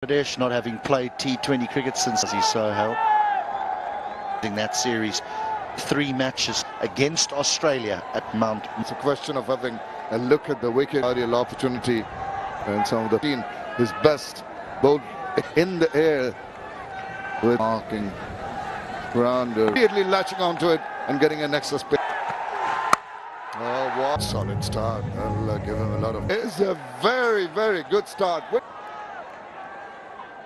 Bangladesh, not having played T20 cricket since he so held in that series, 3 matches against Australia at Mount. It's a question of having a look at the wicket. Ideal opportunity, and some of the team his best both in the air with marking ground, immediately latching onto it and getting an extra spin. Oh, what solid start! I'll give him a lot of. It's a very, very good start.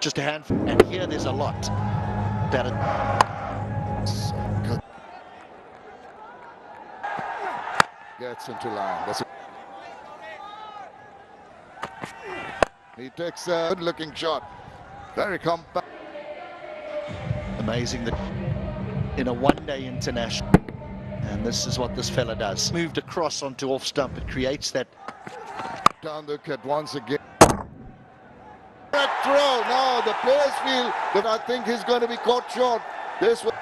Just a handful, and here there's a lot. So good. Gets into line. That's it. He takes a good-looking shot. Very compact. Amazing that in a one-day international, and this is what this fella does. Moved across onto off stump. It creates that. Down the wicket once again. That throw. Now the players feel that I think he's going to be caught short. This was.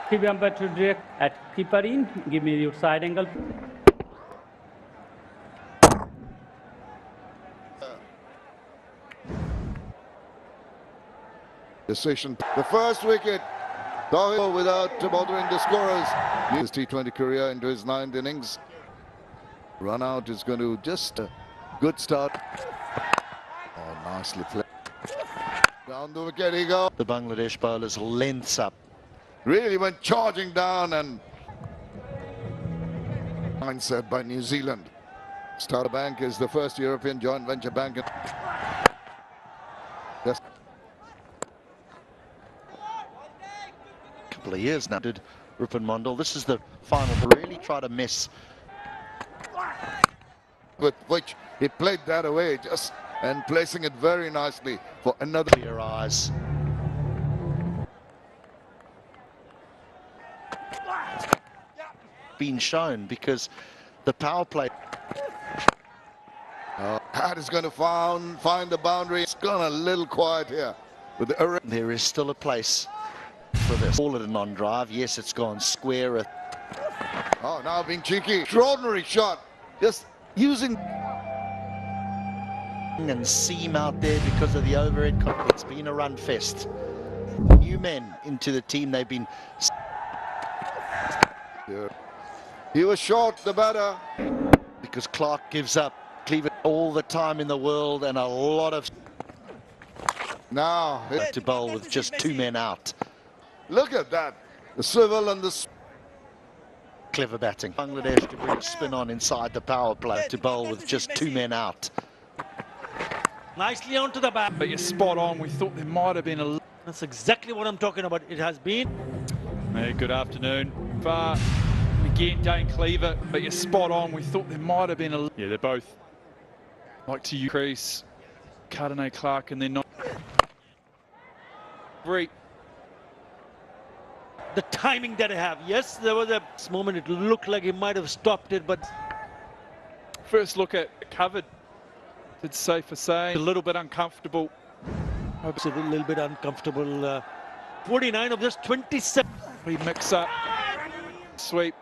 Keep umpire to direct at keeper in. Give me your side angle. Decision. The first wicket. Though without bothering the scorers. His T20 career into his 9th innings. Run out is going to just a good start. Oh, nicely played. Down the wicket he goes. The Bangladesh bowlers lengths up. Really went charging down, and mindset by New Zealand. Star Bank is the first European joint venture bank. Yes. Couple of years now. Did Rupin Mondal. This is the final. Really try to mess. With which he played that away, just and placing it very nicely for another. Clear eyes. Been shown because the power play. Hat is going to find the boundary. It's gone a little quiet here. With the there is still a place for this. Call it a non-drive. Yes, it's gone square. Oh, now being cheeky. Extraordinary shot. Just using. And seam out there because of the overhead. It's been a run fest. New men into the team. They've been. Yeah. He was short, the batter. Because Clark gives up Cleveland all the time in the world and a lot of. Now To bowl with just 2 men out. Look at that. The swivel and the. Clever batting. Bangladesh to bring spin on inside the power play. To bowl with just 2 men out. Nicely onto the bat. But you're spot on. We thought there might have been a. That's exactly what I'm talking about. It has been. Hey, good afternoon. Again, Dane Cleaver, but you're spot on. We thought there might have been a. Yeah, they're both like to increase. Cardinal Clark, and they're not. Great. The timing that I have. Yes, there was a moment it looked like he might have stopped it, but First look at covered. It's safe for saying a little bit uncomfortable. it's a little bit uncomfortable. 49 of this 27. We mix up. Sweep.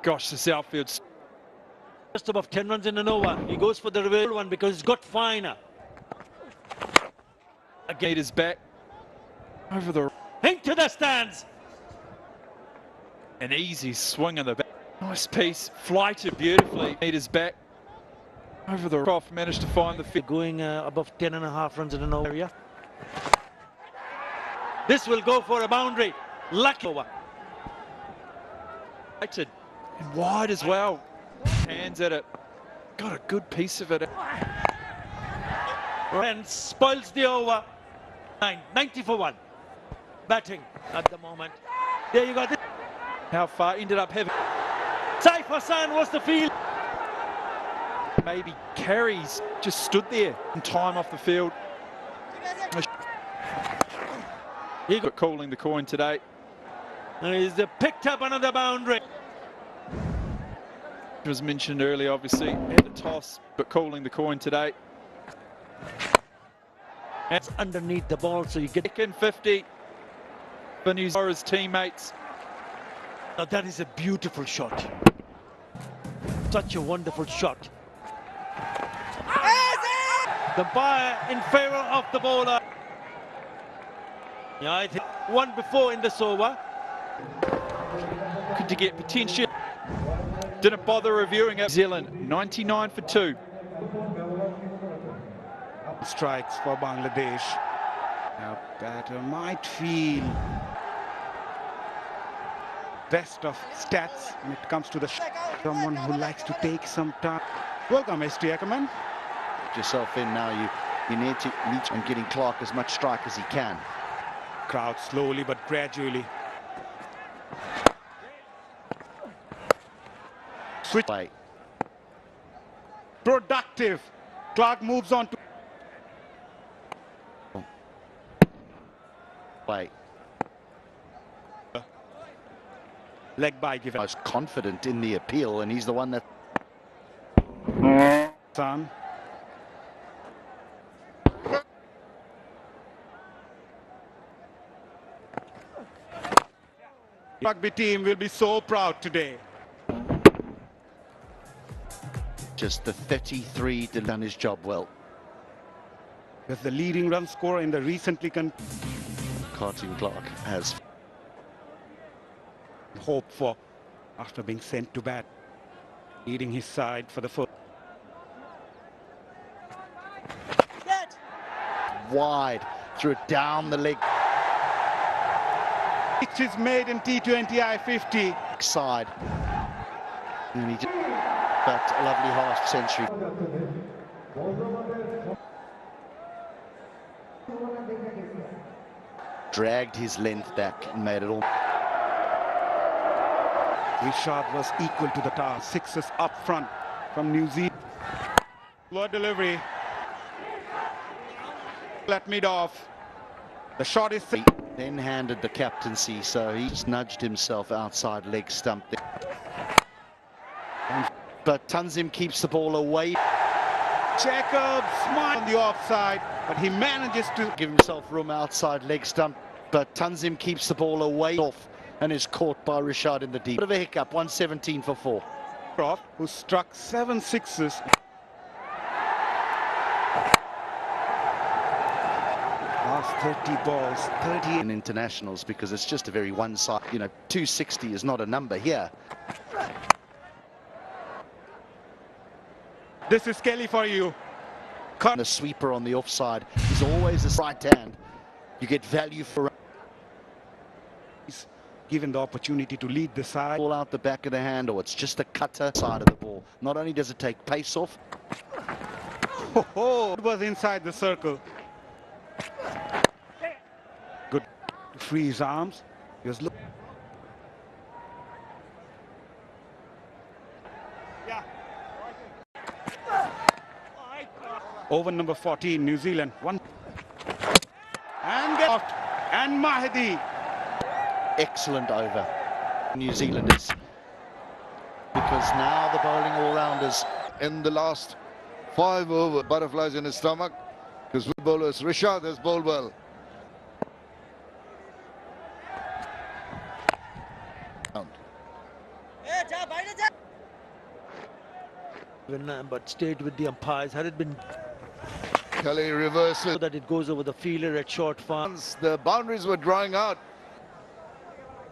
Gosh, this outfield's Just above 10 runs in an over. He goes for the real one because he's got finer. again is back over the Into the stands. an easy swing of the bat. Nice piece, flighted beautifully. Meters back over the off, managed to find the fit. Going above 10.5 runs in an over area. This will go for a boundary. Lucky over. And wide as well. Hands at it. Got a good piece of it. And spoils the over. 90 for 1. Batting at the moment. There you go. How far? Ended up having. Saif Hassan was the field. Maybe carries. Just stood there in time off the field. He got calling the coin today. And he's picked up another boundary. It was mentioned earlier, obviously, at the toss, but calling the coin today. It's underneath the ball, so you get. Second 50 for New Zealand's teammates. Now that is a beautiful shot. Such a wonderful shot. The umpire in favour of the bowler. Yeah, I think one before in this over. Could to get potential. Didn't bother reviewing it. New Zealand 99 for 2. Strikes for Bangladesh. Now batter might feel best of stats when it comes to the someone who likes to take some time. Welcome, ST Ackerman. Put yourself in now. You need to and getting Clark as much strike as he can. Crowd slowly but gradually. Switch. Play. Productive. Clark moves on to Play. leg by given. Most confident in the appeal, and he's the one that. Son. Rugby team will be so proud today. Just the 33 done his job well. As the leading run scorer in the recently Cartoon Clark has. hope for after being sent to bat, leading his side for the first. Wide, threw it down the leg Which is made in T20 I50. side. And he just, but a lovely half century. Dragged his length back and made it all. Richard was equal to the task. Sixes up front from New Zealand. Word delivery. Let mid off. The shot is Then handed the captaincy, so he just nudged himself outside leg stump there. But Tanzim keeps the ball away. Jacob smile on the offside, but he manages to Give himself room outside leg stump, but Tanzim keeps the ball away off and is caught by Richard in the deep. Bit of a hiccup, 117 for 4. Croft, who struck 7 sixes. Last 30 balls, 30 In internationals, because it's just a very one-side, 260 is not a number here. This is Kelly for you. And a sweeper on the offside is always a right hand. You get value for Given the opportunity to lead the side. ball out the back of the hand, or it's just a cutter side of the ball. Not only does it take pace off, It was inside the circle. Good to free his arms. He was over number 14, New Zealand. One. And get out. And Mahdi. excellent over. New Zealanders. Because now the bowling all-rounders. In the last 5 over, butterflies in his stomach. His bowlers, Richard has bowled well. But stayed with the umpires. Had it been Kelly reverses. so that it goes over the fielder at short farm. Once the boundaries were drawing out.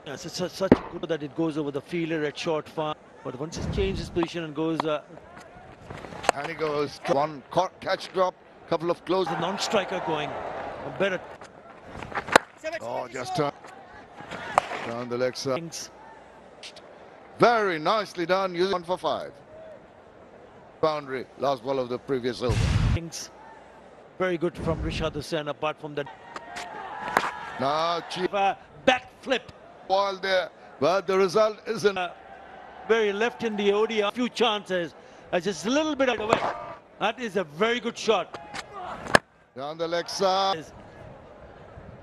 Yes, it's such a good that it goes over the fielder at short farm. But once he's changed his position and goes And he goes. One catch drop, couple of close. the non-striker going, a better Oh, just turn down the leg side. things. Very nicely done. Using 1 for 5. Boundary. Last ball of the previous over. Things very good from Richard Hussain, apart from that Now, cheap back flip. ball there. But the result isn't. Very left in the ODI. A few chances. Just a little bit away. That is a very good shot. Down the leg side.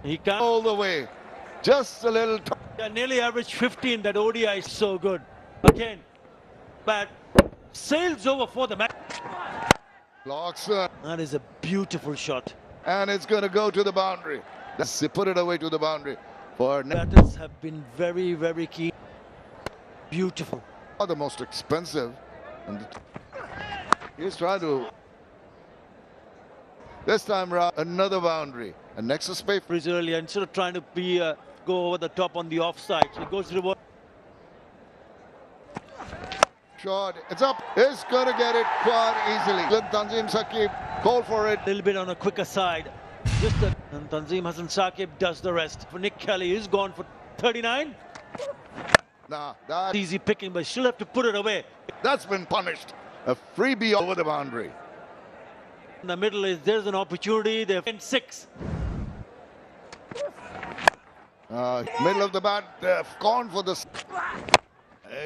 He can't. All the way. Just a little. Nearly average 15. That ODI is so good. Again, but sails over for the match. Clarkson. That is a beautiful shot. And it's going to go to the boundary. They put it away to the boundary. For Batters have been very, very keen. Beautiful. the most expensive. And he's trying to. This time round, another boundary. And next is space. Earlier, instead of trying to go over the top on the offside, so he goes reverse. Shot, it's up. He's going to get it quite easily. Let Tanzim Saqib call for it. A little bit on a quicker side. And Tanzim Hassan Saqib does the rest. For Nick Kelly, he's gone for 39. Nah, that's Easy picking, but she'll have to put it away. That's been punished. A freebie over the boundary. In the middle there's an opportunity. They're in 6. Middle of the bat, they've gone for the.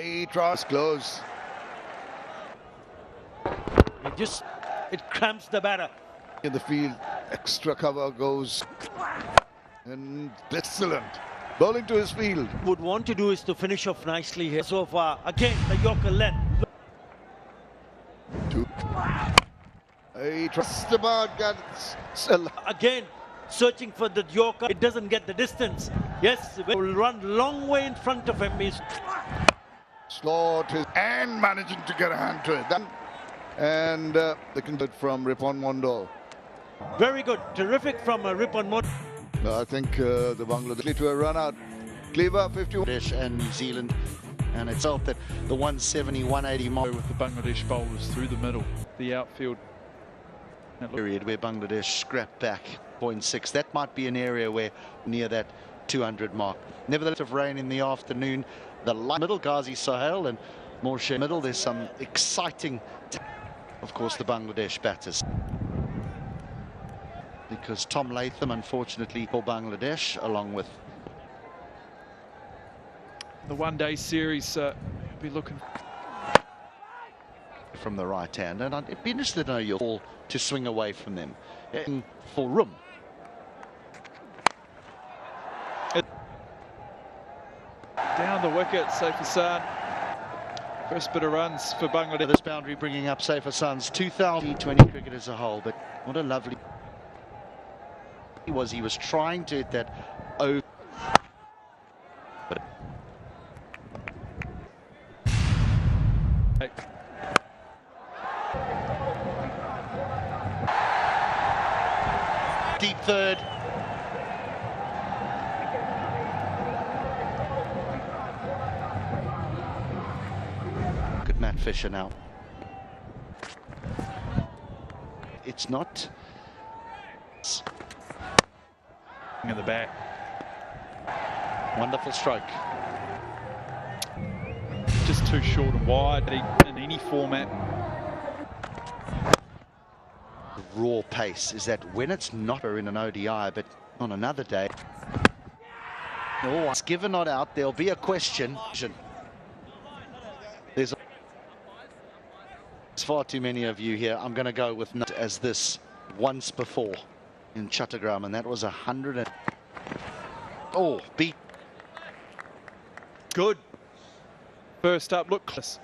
He tries close. It cramps the batter. In the field, extra cover goes. And excellent. Bowling to his field. Would want to do is to finish off nicely here so far. Again, the Yorker length. He trusts about gets. Again, searching for the Yorker. It doesn't get the distance. Yes, it will run long way in front of him. He's Slot and managing to get a hand to it. And they can do it from Ripon Mondal. very good. Terrific from Ripon Mondal. I think the Bangladesh to a run out. Cleaver 51. Bangladesh and New Zealand, and it's felt that the 170, 180 mark With the Bangladesh bowlers through the middle, the outfield. period where Bangladesh scrapped back 0.6. That might be an area where near that 200 mark. Nevertheless, of rain in the afternoon. The light middle, Ghazi Sohail and Morshe middle. There's some exciting, of course, the Bangladesh batters. Because Tom Latham, unfortunately, for Bangladesh, along with The one-day series, be looking from the right hand, and I'd be interested to know your ball to swing away from them for room. down the wicket. Saif Hassan, first bit of runs for Bangladesh. This boundary bringing up Saif Hassan's 2020 cricket as a whole, but what a lovely he was trying to hit that but deep third. Look at Matt Fisher now. It's not in the back. wonderful stroke. Just too short and wide in any format. The raw pace is that when it's not in an ODI, but on another day, it's given not out, there'll be a question. There's far too many of you here. I'm going to go with not as this once before in Chattogram, and that was 100 and beat. Good. First up, look close.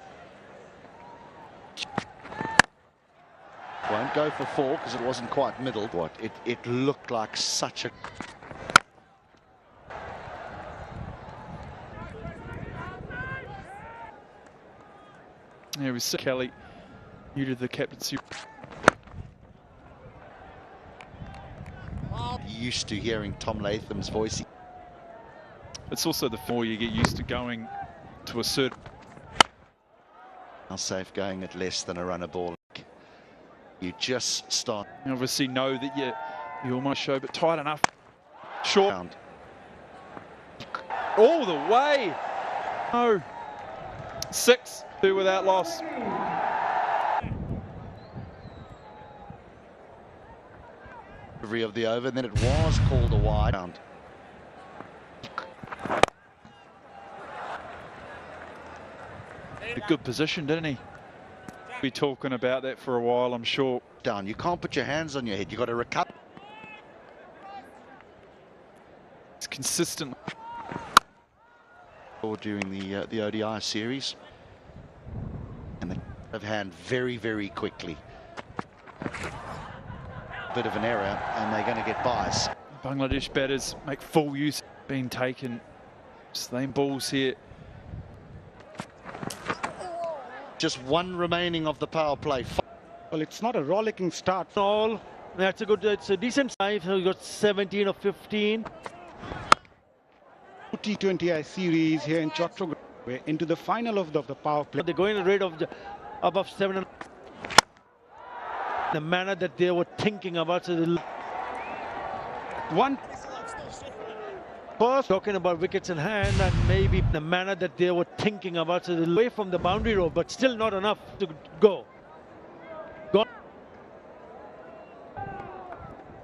Won't go for 4 because it wasn't quite middle. What it looked like such a There was Kelly, new to the captaincy. used to hearing Tom Latham's voice. It's also the more you get used to going to a certain. How safe going at less than a runner ball. You just start. You obviously know that you almost show, but tight enough. Short. Round. All the way. No. 6, 2 without loss. Delivery of the over, and then it was called a wide round. A good position, didn't he? Be talking about that for a while, I'm sure. Down. You can't put your hands on your head. You got to recover. It's consistent. Or during the ODI series, and they have hand very, very quickly. Bit of an error, and they're going to get buys. Bangladesh batters make full use being taken. Same balls here. Just one remaining of the power play. Well, it's not a rollicking start. All That's a good, it's a decent size. So you got 17 or 15. T20I series here in Chattogram. We're into the final of the power play. They're going at a rate of above 7. The manner that they were thinking about. So One first talking about wickets in hand, and maybe the manner that they were thinking about. So away from the boundary row, but still not enough to go.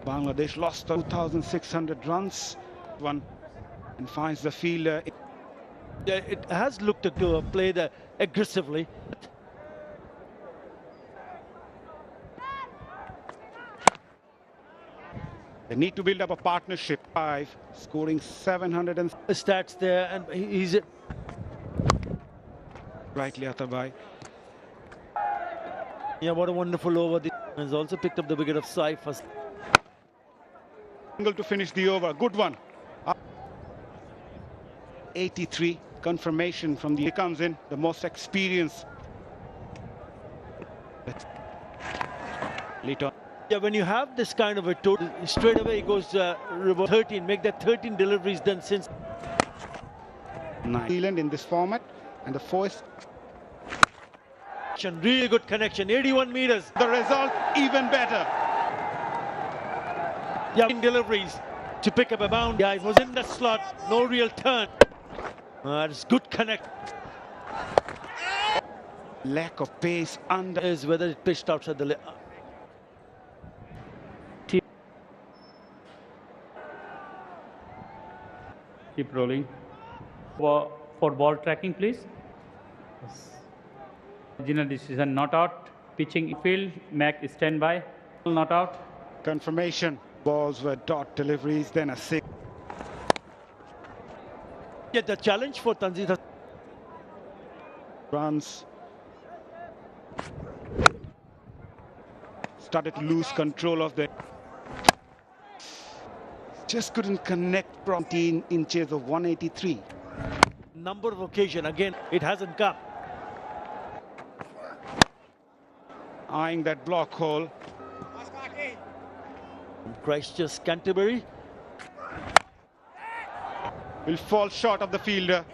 Bangladesh lost 2,600 runs. One and finds the fielder. Yeah, it has looked to play aggressively. They need to build up a partnership. 5, scoring 700 and Stats there, and he's rightly Atabai. yeah, what a wonderful over. He's also picked up the wicket of Saif. Single to finish the over. Good one. 83. Confirmation from the. He comes in, the most experienced. Litton. Yeah, when you have this kind of a total, straight away he goes reverse 13. Make that 13 deliveries done since. New Zealand in this format, and the first. Really good connection, 81 meters. The result even better. Yeah, deliveries to pick up a bound. Yeah, it was in the slot, no real turn. It's good connect. Lack of pace under. Is whether it pitched outside the. Keep rolling. For ball tracking, please. Yes. Original decision not out. Pitching field. Mac standby. Not out. Confirmation. Balls were dot deliveries, then a 6. Yeah, the challenge for Tanzila. Runs. Started to lose control of the. Just couldn't connect from 10 inches of 183. Number of occasions, again, it hasn't come. Eyeing that block hole. Christchurch, Canterbury. Will fall short of the fielder.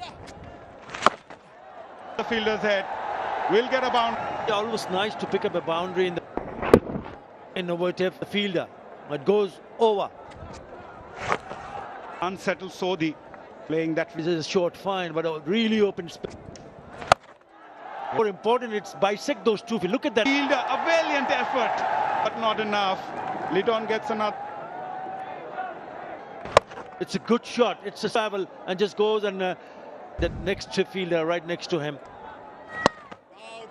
The fielder's head will get a bound. Almost nice to pick up a boundary in the innovative fielder. It goes over. Unsettled Sodhi playing that. This is a short fine, but a really open space. More important, it's bisect those two. If you look at that. Fielder, a valiant effort, but not enough. Lidon gets another. It's a good shot. It's a travel and just goes, and the next fielder right next to him.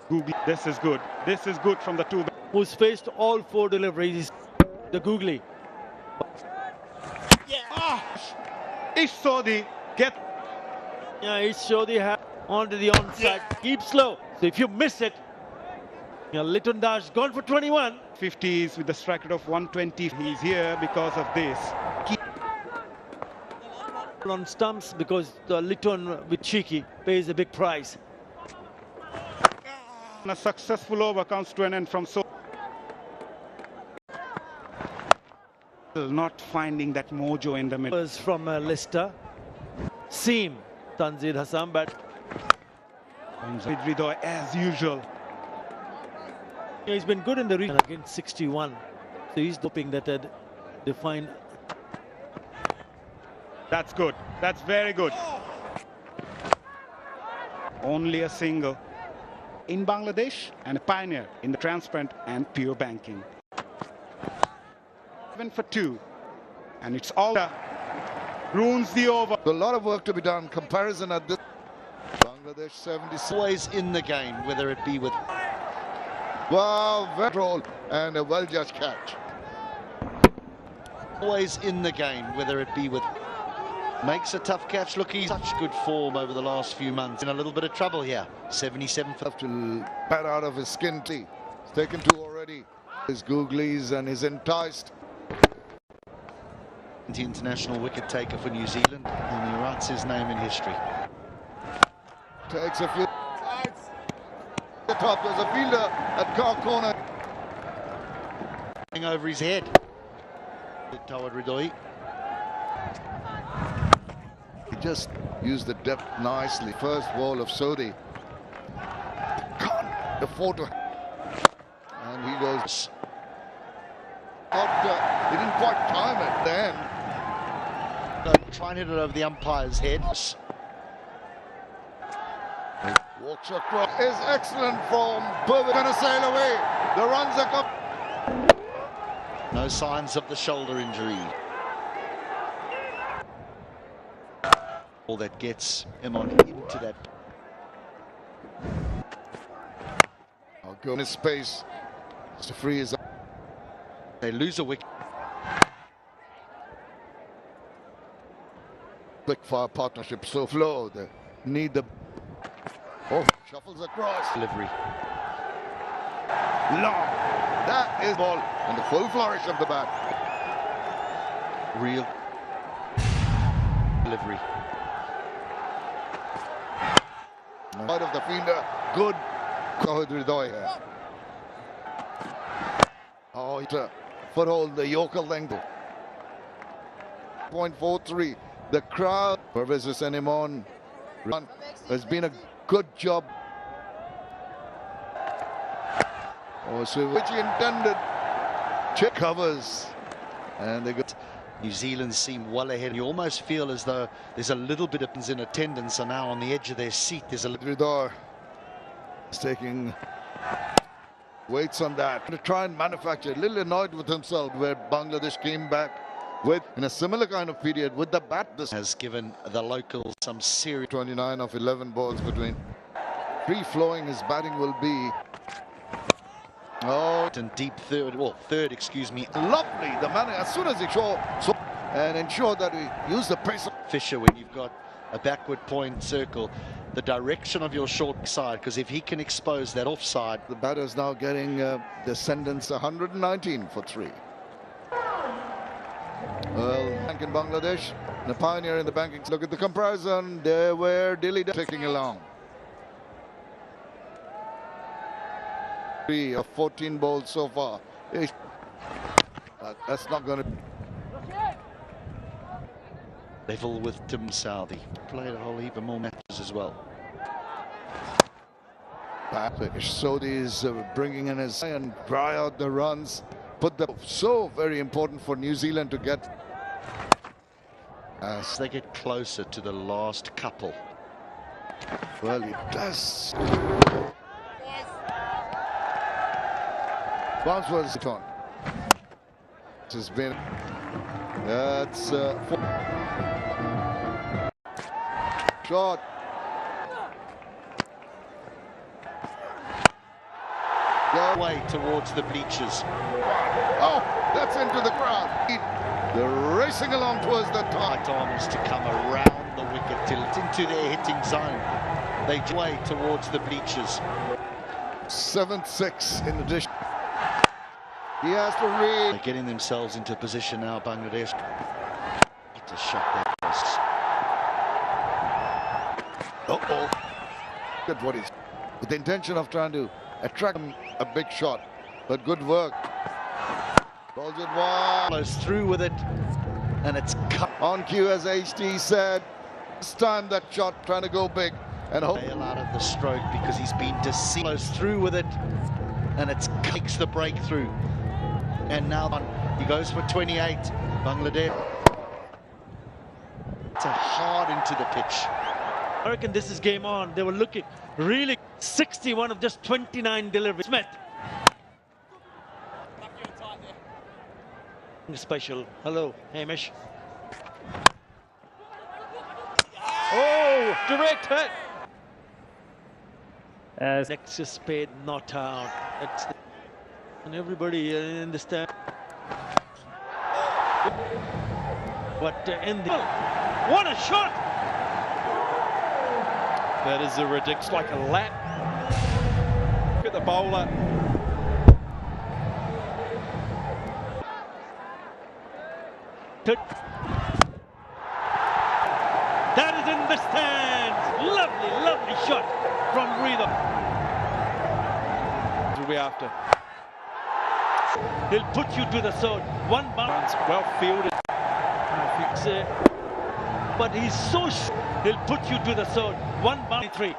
Googly. This is good. This is good from the two. Who's faced all 4 deliveries. The Googly. Ish Sodhi get. Yeah, he's Sodhi onto the onside. Keep slow. So if you miss it, Litton Das gone for 21. 50s with the strike rate of 120. He's here because of this. On stumps because the Litton with cheeky pays a big price. A successful over comes to an end from so. Not finding that mojo in the middle. Was from Leicester. Seam Tanzil Hassan, but Ridoy as usual. yeah, he's been good in the region against 61. So he's hoping that they find. That's good. That's very good. Only a single in Bangladesh and a pioneer in the transparent and pure banking. 7 for 2, and it's all ruins the over. A lot of work to be done. Comparison at this. Bangladesh 76. Always in the game, whether it be with. Wow, very control and a well-judged catch. Always in the game, whether it be with. Makes a tough catch. Look, he's such good form over the last few months. In a little bit of trouble here. 77 for. Have to pat out of his skin. He's taken 2 already. His googlies and he's enticed. The international wicket taker for New Zealand, and he writes his name in history. Takes a few. The top, there's a fielder at car corner. over his head. Tawad Ridoi. He just used the depth nicely. First ball of Sodhi. Can't afford to. And he goes. He didn't quite time it then. Try and hit it over the umpire's head. Walks across. Is excellent form. Burwood going to sail away. The runs are come. No signs of the shoulder injury. All that gets him on into that. I'll go in his space to free his. They lose a wicket. Quick fire partnership so flow. They need the. Oh, shuffles across. Delivery. Long. That is ball. And the full flourish of the bat. Real delivery. Out of the fielder. Good. Tawad Ridoi here. Oh, it's a foothold. The Yorker length. 0.43. The crowd. Pervez Hussain Imran has been a good job. Oh, so which he intended. Check covers. And they got. New Zealand seem well ahead. You almost feel as though there's a little bit of in attendance, and now on the edge of their seat there's a little. Ridor is taking weights on that to try and manufacture. A little annoyed with himself where Bangladesh came back with in a similar kind of period with the bat. This has given the locals some serious. 29 of 11 balls between. Free flowing his batting will be. Oh, And deep third, excuse me. Lovely, the man as soon as he saw and ensure that we use the pace. Fisher, when you've got a backward point circle, the direction of your short side, because if he can expose that offside. The batter's now getting the sentence 119 for 3. Well, bank in Bangladesh, the pioneer in the banking. Look at the comparison. There were Dilly taking along. 3 of 14 balls so far. That's not going to. Level with Tim Southey. Played a whole heap of more matches as well. Sodhi is bringing in his and dry out the runs. Put the so very important for New Zealand to get. As they get closer to the last couple. Well, it does. Bounce was on. This has been. That's shot. Way towards the bleachers. Oh, that's into the crowd. They're racing along towards the top. Tight arms to come around the wicket till it's into their hitting zone. They way towards the bleachers. 7-6 in addition. He has to read. They're getting themselves into position now, Bangladesh. To shut their posts. Uh-oh. Good what he's with the intention of trying to attract him a big shot, but good work. Balls it wide. Goes through with it, and it's cut. On cue, as HT said. This time that shot trying to go big and hope. Bail out of the stroke because he's been deceived. Goes through with it, and it's kicks the breakthrough. And now he goes for 28. Bangladesh. It's a hard into the pitch. I reckon this is game on. They were looking really 61 of just 29 deliveries. Smith. Special. Hello, Hamish. Oh, direct hit. As Nexus Spade not out. And everybody in the stand. But in the what a shot! That is a ridiculous, like a lap. Look at the bowler. That is in the stands. Lovely, lovely shot from Rhythm. What are we after? He'll put you to the third. One bounce. Well fielded. But he's so he'll put you to the third. One bounce. 3.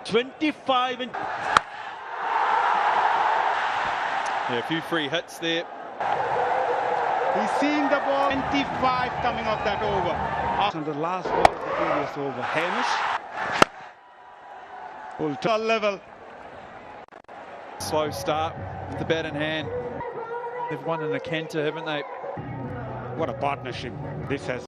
25 and Yeah, a few free hits there. He's seeing the ball. 25 coming off that over. On the last ball of the previous over. Hamish. Full tall level. Slow start with the bat in hand. They've won in a canter, haven't they? What a partnership this has.